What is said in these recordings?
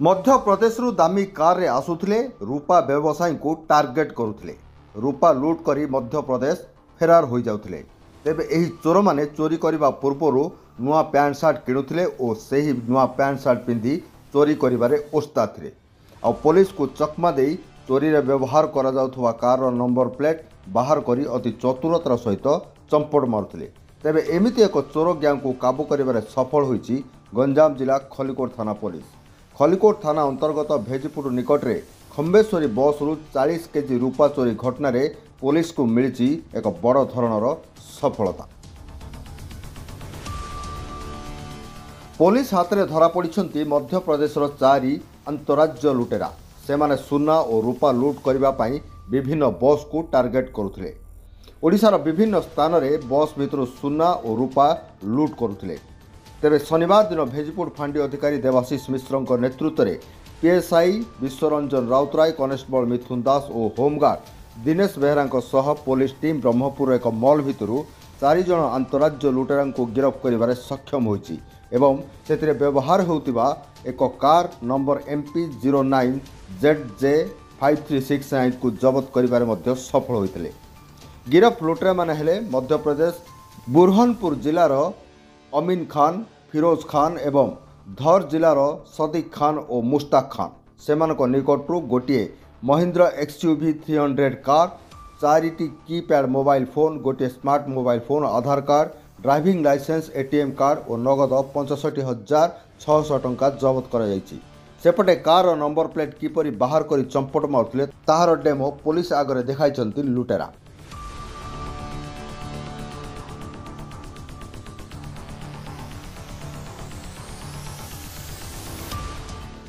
मध्यप्रदेश दामी कार रे आसुथिले रूपा व्यवसायी को टार्गेट करुथिले। रूपा लूट करी मध्यप्रदेश फेरार हो जाउथिले। तेबे एही चोर माने चोरी करिबा पूर्वरु नुआ पैंट सार्ट किणुथिले और सेही नुआ पैंट सार्ट पिंधि चोरी करिबारे ओस्ताद थिले। आ पुलिस को चकमा देई चोरी रे व्यवहार करा जाउथवा कार रो नंबर प्लेट बाहर करी अति चतुरतार सहित चंपट मारुथिले। तेबे एमिति एक चोर गैंग को काबू करिबारे सफल होईची गंजाम जिला खलिकोट थाना पुलिस। खलिकोट थाना अंतर्गत भेजपुर निकट में खंबेश्वरी बस रु 40 केजी रूपा चोरी घटना रे पुलिस को मिली एक बड़ धरणर सफलता। पुलिस हाथ में धरा पड़ी मध्यप्रदेश 4 अंतराज्य लुटेरा। से माने सुना और रूपा लूट करने विभिन्न बस को टार्गेट करुथिले। ओडिशार विभिन्न स्थान में बस भितर सुना और रूपा लूट करुथिले। तेरे शनिवार दिन भेजपुर फांडी अधिकारी देवाशीष मिश्र नेतृत्व में पीएसआई विश्वरंजन राउतराय, कनेस्टेबल मिथुन दास और होमगार्ड दिनेश बेहरा सह पुलिस टीम ब्रह्मपुर एक मॉल भितर 4 जन अंतराज्य लुटेरा को गिरफ्त कर सक्षम होईची एवं से व्यवहार होउतिबा एक कार नंबर MP 09 ZJ 5369 को जबत कर सफल होते। गिरफ्त लुटेरा माने हेले मध्यप्रदेश बुरहानपुर जिलार अमीन खान, फिरोज खान एवं धर जिलार सदीक खान और मुश्ताक खान। सेमानक निकटरू गोटे महिंद्रा XUV 300 कार, 4टी कीपैड मोबाइल फोन, गोटे smart mobile phone, Aadhaar card, driving licence, ATM card और नगद 65,600 टंका जबत कर। सेपटे कार नंबर प्लेट किपरि बाहर कर चंपट मारुथिले ताहार डेमो पुलिस आगरे देखाइछन्ति लुटेरा।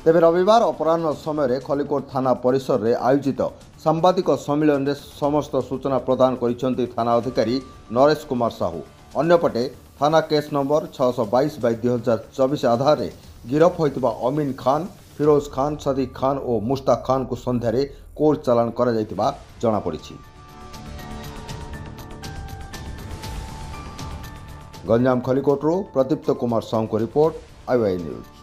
तेबे रविवार अपराह्न समय खलिकोट थाना परिसर में आयोजित सांबादिक सम्मेलन में समस्त सूचना प्रदान करिसेंति थाना अधिकारी नरेश कुमार साहू। अन्यपटे थाना केस नंबर 622/2024 आधार में गिरफ्त होइतिबा अमीन खान, फिरोज खान, सदीक खान और मुश्ताक खान को संध्यारे कोर्ट चालान करा जाइतिबा जଣା पड़िछि। गंजाम खलिकोटरू प्रदीप्त कुमार साहू को रिपोर्ट, IOI न्यूज।